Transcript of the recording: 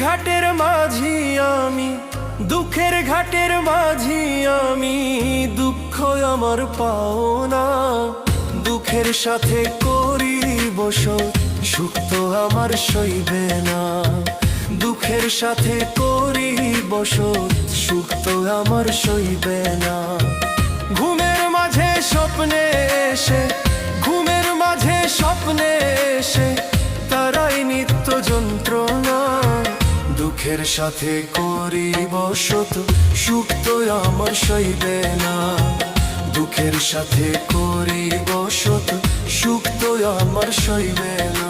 ঘাটের মাঝি আমি, দুঃখের ঘাটের মাঝি আমি, দুঃখ আমার পাওনা। দুঃখের সাথে করি বসত, সুখ তো আমার সইবে না। দুঃখের সাথে করি বসত, সুখ তো আমার সইবে না। ঘুমের মাঝে স্বপ্নে এসে, ঘুমের মাঝে স্বপ্নে এসে তারাই নিত্য যন্ত্রণা। দুঃখের সাথে করি বসত, সুখ তো আমার সইবে না। দুঃখের সাথে করি বসত, সুখ তো আমার সইবে না।